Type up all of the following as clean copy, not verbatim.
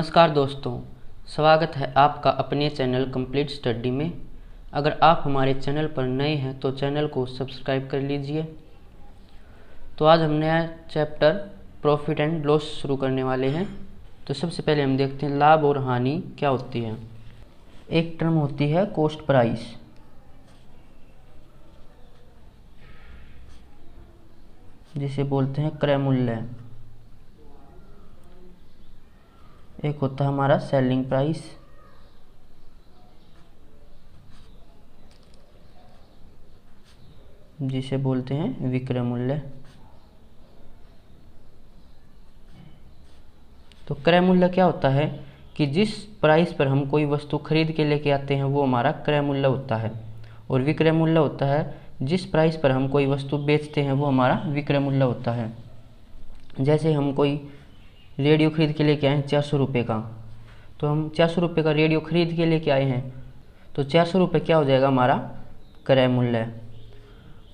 नमस्कार दोस्तों, स्वागत है आपका अपने चैनल कंप्लीट स्टडी में। अगर आप हमारे चैनल पर नए हैं तो चैनल को सब्सक्राइब कर लीजिए। तो आज हम नया चैप्टर प्रॉफिट एंड लॉस शुरू करने वाले हैं। तो सबसे पहले हम देखते हैं लाभ और हानि क्या होती है। एक टर्म होती है कॉस्ट प्राइस, जिसे बोलते हैं क्रय मूल्य। एक होता है हमारा सेलिंग प्राइस, जिसे बोलते हैं विक्रय मूल्य। तो क्रय मूल्य क्या होता है कि जिस प्राइस पर हम कोई वस्तु खरीद के लेके आते हैं वो हमारा क्रय मूल्य होता है, और विक्रय मूल्य होता है जिस प्राइस पर हम कोई वस्तु बेचते हैं वो हमारा विक्रय मूल्य होता है। जैसे हम कोई रेडियो खरीद के लेके आए हैं 400 रुपये का, तो हम 400 रुपये का रेडियो खरीद के लेके आए हैं, तो 400 रुपये क्या हो जाएगा हमारा क्रय मूल्य।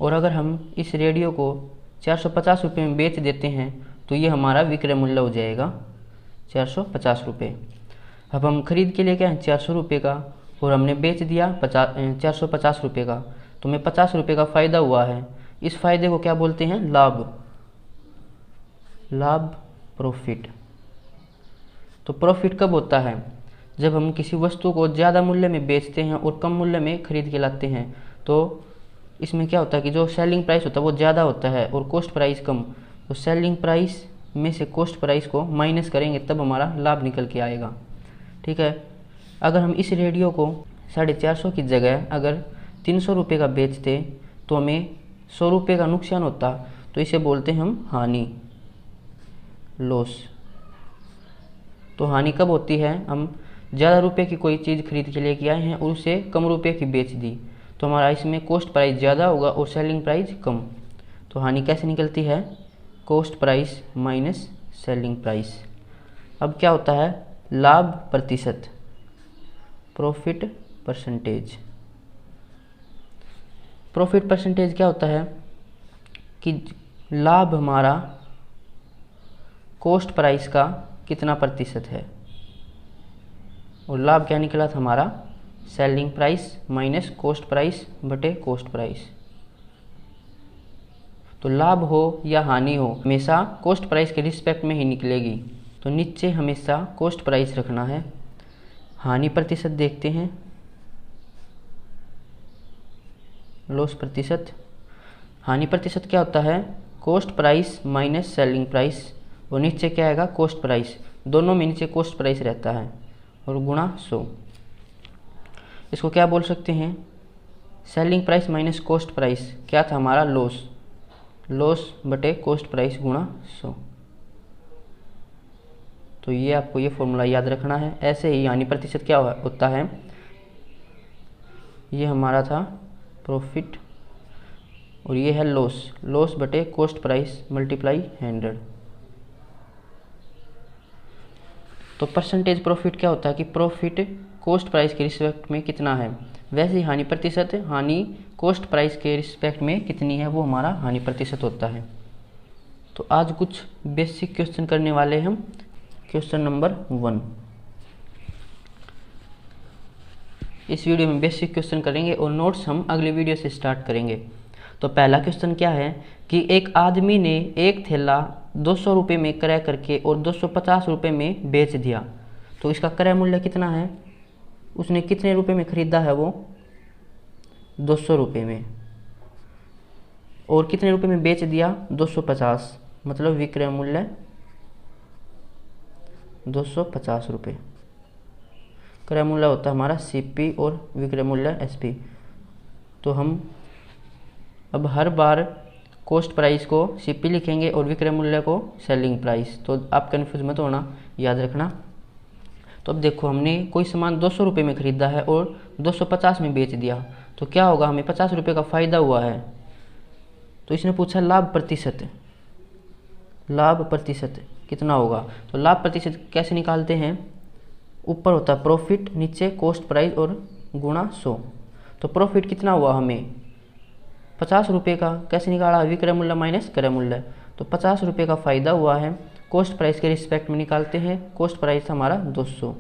और अगर हम इस रेडियो को 450 रुपये में बेच देते हैं तो ये हमारा विक्रय मूल्य हो जाएगा 450 रुपये। अब हम खरीद के लेके आए 400 रुपये का और हमने बेच दिया 450 रुपये का, तो हमें 50 रुपये का फ़ायदा हुआ है। इस फायदे को क्या बोलते हैं? लाभ, प्रॉफिट। तो प्रॉफिट कब होता है? जब हम किसी वस्तु को ज़्यादा मूल्य में बेचते हैं और कम मूल्य में खरीद के लाते हैं। तो इसमें क्या होता है कि जो सेलिंग प्राइस होता है वो ज़्यादा होता है और कॉस्ट प्राइस कम। तो सेलिंग प्राइस में से कॉस्ट प्राइस को माइनस करेंगे तब हमारा लाभ निकल के आएगा। ठीक है। अगर हम इस रेडियो को 450 की जगह अगर 300 रुपये का बेचते तो हमें 100 रुपये का नुकसान होता, तो इसे बोलते हैं हम हानि, लॉस। तो हानि कब होती है? हम ज़्यादा रुपए की कोई चीज़ खरीद के लेके आए हैं और उसे कम रुपए की बेच दी, तो हमारा इसमें कॉस्ट प्राइस ज़्यादा होगा और सेलिंग प्राइस कम। तो हानि कैसे निकलती है? Cost price minus selling price. अब क्या होता है? लाभ प्रतिशत, प्रॉफिट परसेंटेज। प्रॉफिट परसेंटेज क्या होता है कि लाभ हमारा कॉस्ट प्राइस का कितना प्रतिशत है, और लाभ क्या निकला था हमारा? Selling price minus cost price बटे कॉस्ट प्राइस। तो लाभ हो या हानि हो हमेशा कॉस्ट प्राइस के रिस्पेक्ट में ही निकलेगी, तो नीचे हमेशा कॉस्ट प्राइस रखना है। हानि प्रतिशत देखते हैं, लॉस प्रतिशत। हानि प्रतिशत क्या होता है? Cost price minus selling price, और नीचे क्या आएगा? Cost price. दोनों में नीचे कॉस्ट प्राइस रहता है और गुणा 100। इसको क्या बोल सकते हैं? Selling price minus cost price क्या था हमारा? लॉस बटे कॉस्ट प्राइस गुणा 100। तो ये आपको ये फॉर्मूला याद रखना है। ऐसे ही हानि प्रतिशत क्या होता है? ये हमारा था प्रॉफिट और ये है लॉस बटे कॉस्ट प्राइस मल्टीप्लाई 100। तो परसेंटेज प्रॉफिट क्या होता है कि प्रॉफिट कॉस्ट प्राइस के रिस्पेक्ट में कितना है। वैसे ही हानि प्रतिशत, हानि कॉस्ट प्राइस के रिस्पेक्ट में कितनी है, वो हमारा हानि प्रतिशत होता है। तो आज कुछ बेसिक क्वेश्चन करने वाले हम। Question number 1। इस वीडियो में बेसिक क्वेश्चन करेंगे और नोट्स हम अगले वीडियो से स्टार्ट करेंगे। तो पहला क्वेश्चन क्या है कि एक आदमी ने एक थैला 200 रुपये में क्रय करके और 250 रुपये में बेच दिया, तो इसका क्रय मूल्य कितना है? उसने कितने रुपए में खरीदा है? वो 200 रुपये में, और कितने रुपए में बेच दिया? 250, मतलब विक्रय मूल्य 250 रुपये। क्रय मूल्य होता है हमारा CP और विक्रय मूल्य SP। तो हम अब हर बार कॉस्ट प्राइस को CP लिखेंगे और विक्रय मूल्य को सेलिंग प्राइस। तो आप कन्फ्यूज मत होना, याद रखना। तो अब देखो, हमने कोई सामान 200 रुपये में खरीदा है और 250 में बेच दिया, तो क्या होगा? हमें 50 रुपये का फ़ायदा हुआ है। तो इसने पूछा लाभ प्रतिशत कितना होगा। तो लाभ प्रतिशत कैसे निकालते हैं? ऊपर होता है प्रॉफिट, नीचे कॉस्ट प्राइस और गुणा 100। तो प्रॉफिट कितना हुआ हमें? 50 रुपये का। कैसे निकाला? विक्रय मूल्य माइनस क्रय मूल्य। तो 50 रुपये का फ़ायदा हुआ है कॉस्ट प्राइस के रिस्पेक्ट में निकालते हैं। कॉस्ट प्राइस हमारा 200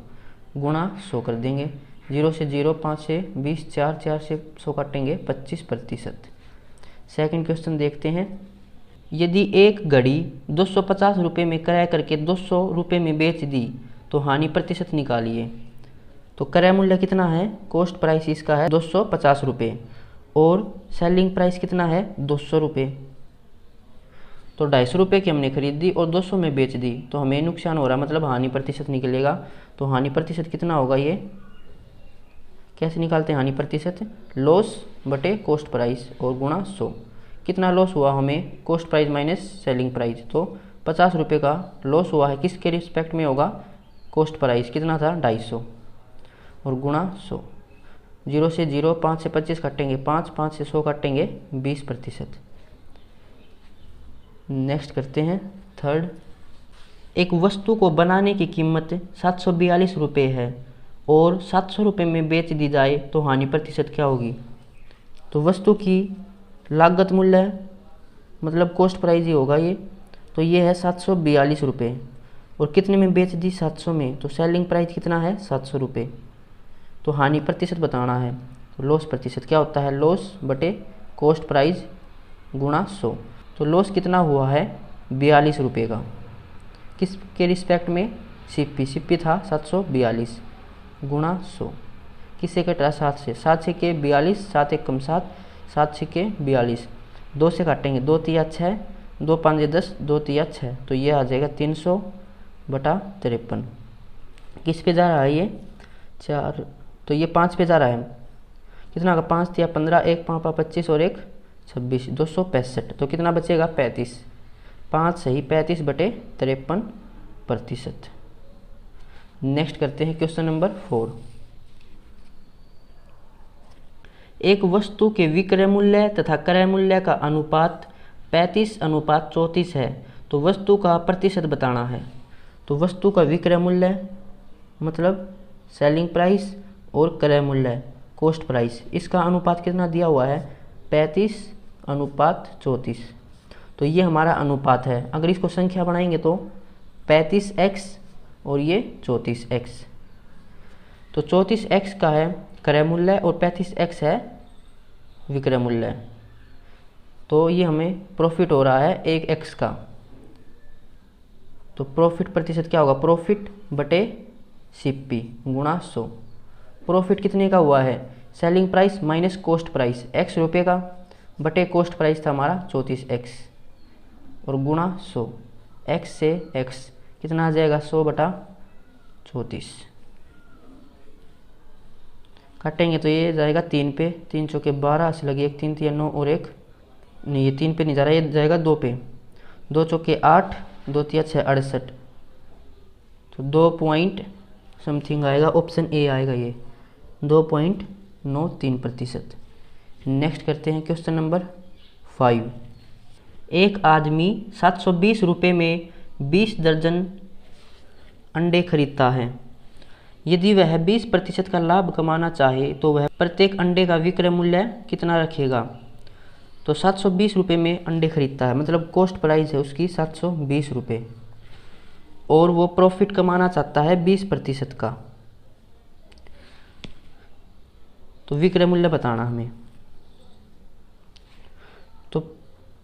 गुणा 100 कर देंगे। 0 से 0, 5 से 20, 4 से 100 काटेंगे 25%। सेकंड क्वेश्चन देखते हैं। यदि एक घड़ी 250 रुपये में क्रय करके 200 रुपये में बेच दी तो हानि प्रतिशत निकालिए। तो क्रय मूल्य कितना है, कॉस्ट प्राइस इसका है 250 रुपये और सेलिंग प्राइस कितना है 200 रुपये। तो 250 रुपये की हमने खरीद दी और 200 में बेच दी तो हमें नुकसान हो रहा है, मतलब हानि प्रतिशत निकलेगा। तो हानि प्रतिशत कितना होगा, ये कैसे निकालते हैं हानि प्रतिशत, लॉस बटे कॉस्ट प्राइस और गुणा 100। कितना लॉस हुआ हमें, cost price minus selling price, तो 50 रुपये का लॉस हुआ है। किसके रिस्पेक्ट में होगा, कॉस्ट प्राइस कितना था 250 और गुणा 100। 0 से 0, 5 से 25 काटेंगे 5, 5 से 100 काटेंगे 20%। नेक्स्ट करते हैं थर्ड। एक वस्तु को बनाने की कीमत 742 रुपये है और 700 रुपये में बेच दी जाए तो हानि प्रतिशत क्या होगी। तो वस्तु की लागत मूल्य मतलब कॉस्ट प्राइस ही होगा ये, तो ये है 742 रुपये और कितने में बेच दी 700 में, तो सेलिंग प्राइस कितना है 700 रुपये। तो हानि प्रतिशत बताना है, तो लॉस प्रतिशत क्या होता है, लॉस बटे कॉस्ट प्राइस गुणा 100। तो लॉस कितना हुआ है 42 रुपये का, किसके रिस्पेक्ट में, सीपी था 742 गुणा 100। किससे कट रहा है 7 से, 7 से के 42, 7 एक कम 7, 7 से के 42, 2 से काटेंगे 2 तिया 6, 2 5 10, 2 तिया 6, तो ये आ जाएगा 300 बटा 53। किस पे जा रहा है ये 4, तो ये 5 पे जा रहा है। कितना का 5 तिया 15, 1 5 25 और 1 26, 265। तो कितना बचेगा 35, 5 सही 35 बटे 53%। नेक्स्ट करते हैं क्वेश्चन नंबर 4। एक वस्तु के विक्रय मूल्य तथा क्रय मूल्य का अनुपात 35:34 है तो वस्तु का प्रतिशत बताना है। तो वस्तु का विक्रय मूल्य मतलब सेलिंग प्राइस और क्रय मूल्य कॉस्ट प्राइस, इसका अनुपात कितना दिया हुआ है 35:34। तो ये हमारा अनुपात है। अगर इसको संख्या बनाएंगे तो 35x और ये 34x। तो 34x का है क्रय मूल्य और 35x है विक्रय मूल्य। तो ये हमें प्रॉफिट हो रहा है 1x का। तो प्रॉफिट प्रतिशत क्या होगा, प्रॉफिट बटे सीपी गुणा 100। प्रॉफिट कितने का हुआ है, selling price minus cost price x रुपये का बटे कॉस्ट प्राइस था हमारा 34x और गुणा 100। x से x कितना आ जाएगा 100 बटा 34। काटेंगे तो ये जाएगा 3 पे, 3 चौके 12 से लगे 1 3 3 9 और 1 नहीं, ये 3 पे नहीं जा रहा, ये जाएगा 2 पे, 2 चौके 8, 2 3 6 68। तो 2 पॉइंट समथिंग आएगा, ऑप्शन ए आएगा ये 2.93%। नेक्स्ट करते हैं क्वेश्चन नंबर 5। एक आदमी 720 रुपये में 20 दर्जन अंडे खरीदता है। यदि वह 20% का लाभ कमाना चाहे तो वह प्रत्येक अंडे का विक्रय मूल्य कितना रखेगा। तो 720 रुपये में अंडे खरीदता है, मतलब कॉस्ट प्राइस है उसकी 720 रुपये और वो प्रॉफिट कमाना चाहता है 20% का। तो विक्रय मूल्य बताना हमें। तो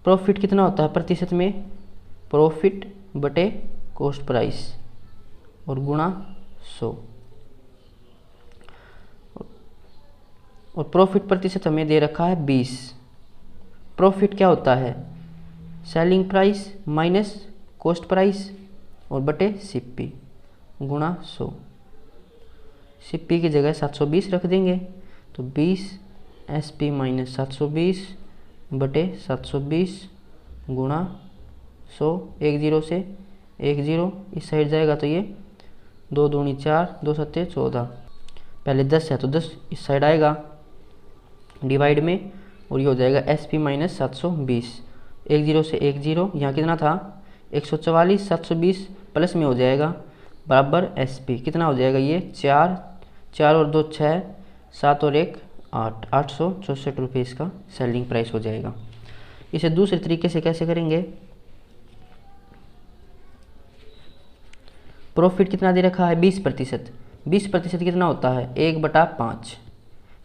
प्रॉफिट कितना होता है प्रतिशत में, प्रॉफिट बटे कॉस्ट प्राइस और गुणा 100। और प्रॉफिट प्रतिशत हमें दे रखा है 20। प्रॉफिट क्या होता है, selling price minus cost price और बटे सीपी गुणा 100। सीपी की जगह 720 रख देंगे तो 20 एसपी माइनस 720 बटे 720 गुणा 100। 1 0 से 1 0 इस साइड जाएगा तो ये 2 दूनी 4, 2 सत्ते 14। पहले 10 है तो 10 इस साइड आएगा डिवाइड में और ये हो जाएगा एसपी माइनस 720। 1 0 से 1 0, यहाँ कितना था 144, 720 प्लस में हो जाएगा बराबर एसपी कितना हो जाएगा ये 4, 4 और 2 6, 7 और 1 8, 864 रुपये इसका सेलिंग प्राइस हो जाएगा। इसे दूसरे तरीके से कैसे करेंगे, प्रॉफिट कितना दे रखा है 20%। 20% कितना होता है 1/5।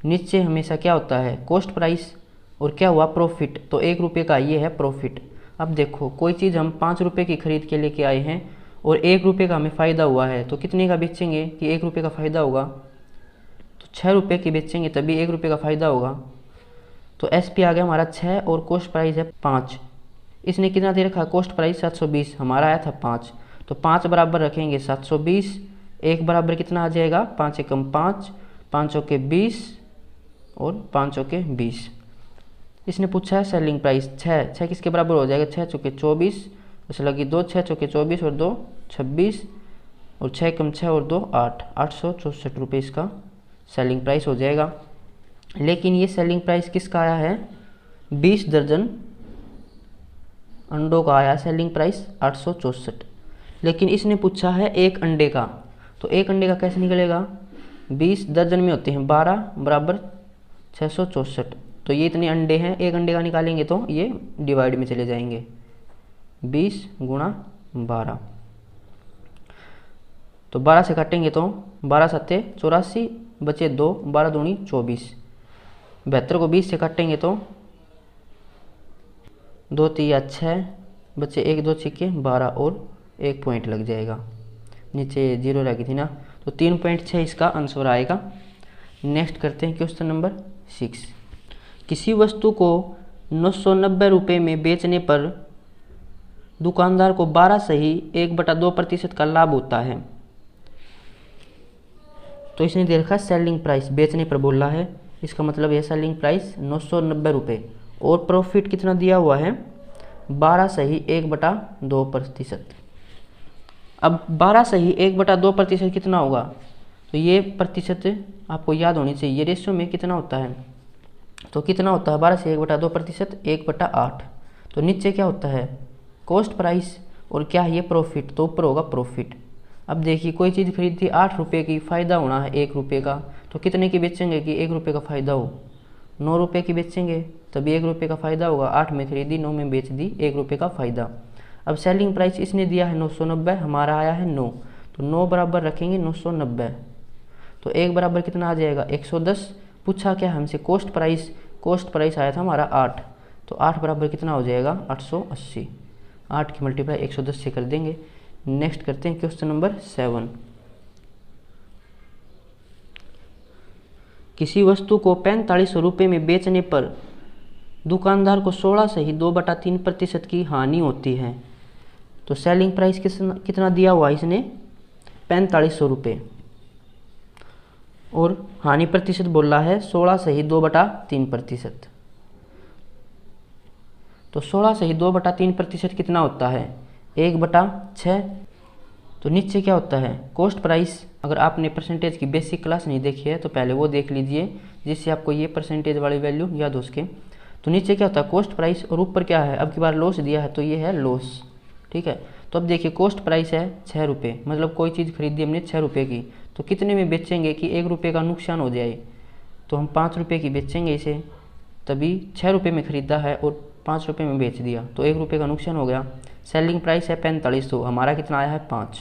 नीचे हमेशा क्या होता है कॉस्ट प्राइस और क्या हुआ प्रॉफिट, तो 1 रुपये का ये है प्रॉफिट। अब देखो कोई चीज़ हम 5 रुपये की खरीद के लेके आए हैं और 1 रुपये का हमें फ़ायदा हुआ है, तो कितने का बेचेंगे कि 1 रुपये का फ़ायदा होगा, तो 6 रुपये की बेचेंगे तभी 1 रुपये का फ़ायदा होगा। तो SP आ गया हमारा 6 और कॉस्ट प्राइस है 5। इसने कितना दे रखा कॉस्ट प्राइस 720, हमारा आया था 5, तो 5 बराबर रखेंगे 720। 1 बराबर कितना आ जाएगा 5 एकम 5, 5 के 20 और 5 के 20। इसने पूछा है सेलिंग प्राइस 6 किसके बराबर हो जाएगा 6 चौके 24, उसे लगी 2 6 चौके 24 और 2 26 और 6 कम 6 और 2 8, 864 रुपये इसका सेलिंग प्राइस हो जाएगा। लेकिन ये सेलिंग प्राइस किसका आया है 20 दर्जन अंडों का आया सेलिंग प्राइस 864। लेकिन इसने पूछा है एक अंडे का, तो एक अंडे का कैसे निकलेगा 20 दर्जन में होते हैं 12 बराबर 664, तो ये इतने अंडे हैं, एक अंडे का निकालेंगे तो ये डिवाइड में चले जाएंगे 20 गुणा 12, तो 12 से काटेंगे तो 12 सत्ते 84 बचे 2, 12 दूनी 24। 72 को 20 से काटेंगे तो 2 तिया 6 बचे 1 2 छिक्के 12 और 1 पॉइंट लग जाएगा, नीचे 0 रह गई थी ना, तो 3.6 इसका आंसर आएगा। नेक्स्ट करते हैं क्वेश्चन नंबर 6। किसी वस्तु को 990 रुपये में बेचने पर दुकानदार को 12 सही 1/2% का लाभ होता है। तो इसने दे रखा सेलिंग प्राइस बेचने पर बोला है, इसका मतलब है सेलिंग प्राइस 990 रुपये और प्रॉफिट कितना दिया हुआ है 12 सही 1/2%। अब 12 सही 1/2% कितना होगा, तो ये प्रतिशत आपको याद होनी चाहिए, ये रेशियो में कितना होता है, तो कितना होता है 12 से 1/2% 1/8। तो नीचे क्या होता है कॉस्ट प्राइस और क्या है ये प्रॉफिट, तो ऊपर होगा प्रॉफिट। अब देखिए कोई चीज़ खरीदी 8 रुपये की, फ़ायदा होना है 1 रुपये का, तो कितने की बेचेंगे कि 1 रुपये का फ़ायदा हो, 9 रुपये की बेचेंगे तभी 1 रुपये का फ़ायदा होगा। 8 में खरीदी 9 में बेच दी, 1 रुपये का फ़ायदा। अब सेलिंग प्राइस इसने दिया है 990, हमारा आया है 9, तो 9 बराबर रखेंगे 990, तो 1 बराबर कितना आ जाएगा 110। पूछा क्या हमसे कॉस्ट प्राइस आया था हमारा 8, तो 8 बराबर कितना हो जाएगा 880। 8 की मल्टीप्लाई 110 से कर देंगे। नेक्स्ट करते हैं क्वेश्चन नंबर 7। किसी वस्तु को 4500 रुपये में बेचने पर दुकानदार को 16 सही 2/3% की हानि होती है। तो सेलिंग प्राइस कितना दिया हुआ इसने 4500 रुपये और हानि प्रतिशत बोला है 16 सही 2/3%। तो 16 सही 2/3% कितना होता है 1/6। तो नीचे क्या होता है कॉस्ट प्राइस, अगर आपने परसेंटेज की बेसिक क्लास नहीं देखी है तो पहले वो देख लीजिए जिससे आपको ये परसेंटेज वाली वैल्यू याद हो सके। तो नीचे क्या होता है कॉस्ट प्राइस और ऊपर क्या है, अब की बार लॉस दिया है तो ये है लॉस, ठीक है। तो अब देखिए कॉस्ट प्राइस है 6 रुपये, मतलब कोई चीज़ खरीदी हमने 6 रुपये की, तो कितने में बेचेंगे कि 1 रुपये का नुकसान हो जाए, तो हम 5 रुपये की बेचेंगे इसे, तभी 6 रुपये में ख़रीदा है और 5 रुपये में बेच दिया तो 1 रुपये का नुकसान हो गया। सेलिंग प्राइस है 4500, हमारा कितना आया है 5,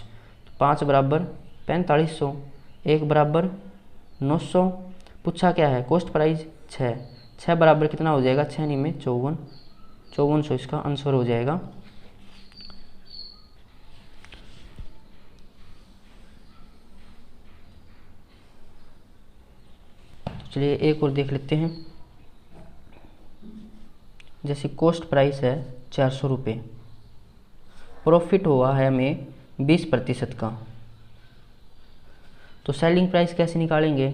तो 5 बराबर 4500, 1 बराबर 900। पूछा क्या है कॉस्ट प्राइस 6 बराबर कितना हो जाएगा 6 में 5400 इसका आंसर हो जाएगा। चलिए एक और देख लेते हैं। जैसे कॉस्ट प्राइस है 400 रुपये, प्रॉफिट हुआ है हमें 20% का, तो सेलिंग प्राइस कैसे निकालेंगे।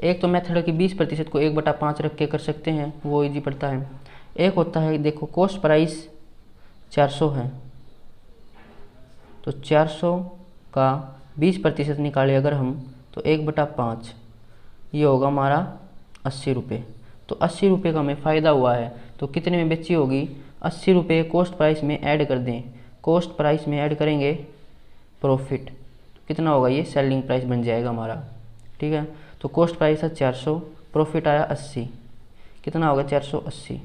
एक तो मेथड है कि 20% को 1/5 रख के कर सकते हैं, वो इजी पड़ता है। एक होता है देखो कॉस्ट प्राइस 400 है, तो 400 का 20% निकाले अगर हम तो 1/5, ये होगा हमारा 80 रुपये। तो 80 रुपये का हमें फ़ायदा हुआ है, तो कितने में बेची होगी 80 रुपये कॉस्ट प्राइस में ऐड कर दें, कॉस्ट प्राइस में ऐड करेंगे प्रॉफिट, कितना होगा ये सेलिंग प्राइस बन जाएगा हमारा, ठीक है। तो कॉस्ट प्राइस है 400, प्रॉफिट आया 80, कितना होगा 480।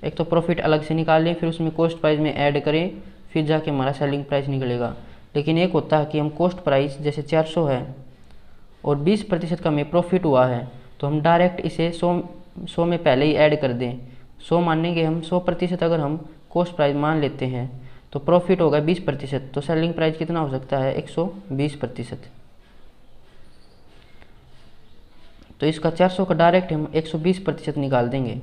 एक तो प्रॉफिट अलग से निकाल लें फिर उसमें कॉस्ट प्राइस में ऐड करें, फिर जाके हमारा सेलिंग प्राइस निकलेगा। लेकिन एक होता है कि हम कॉस्ट प्राइस जैसे 400 है और 20% का हमें प्रॉफिट हुआ है, तो हम डायरेक्ट इसे 100 में पहले ही ऐड कर दें। 100 मानेंगे हम, 100% अगर हम कॉस्ट प्राइस मान लेते हैं तो प्रॉफिट होगा 20%, तो सेलिंग प्राइस कितना हो सकता है 120%। तो इसका 400 का डायरेक्ट हम 120% निकाल देंगे,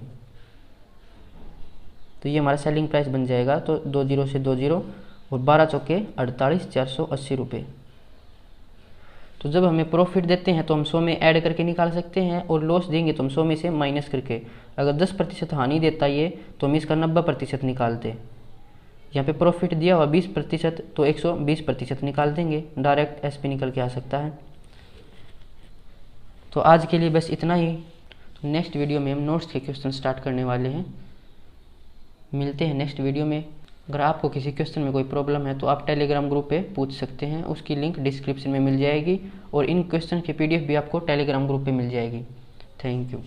तो ये हमारा सेलिंग प्राइस बन जाएगा। तो 2 जीरो से 2 जीरो और 12 चौके 48, 480 रुपये। तो जब हमें प्रॉफिट देते हैं तो हम 100 में ऐड करके निकाल सकते हैं, और लॉस देंगे तो हम 100 में से माइनस करके। अगर 10% हानि देता ये तो हम इसका 90% निकालते। यहाँ पे प्रॉफिट दिया हुआ 20%, तो 120% निकाल देंगे, डायरेक्ट एस पे निकल के आ सकता है। तो आज के लिए बस इतना ही। तो नेक्स्ट वीडियो में हम नोट्स के क्वेश्चन स्टार्ट करने वाले हैं। मिलते हैं नेक्स्ट वीडियो में। अगर आपको किसी क्वेश्चन में कोई प्रॉब्लम है तो आप टेलीग्राम ग्रुप पे पूछ सकते हैं, उसकी लिंक डिस्क्रिप्शन में मिल जाएगी, और इन क्वेश्चन की PDF भी आपको टेलीग्राम ग्रुप पे मिल जाएगी। Thank you.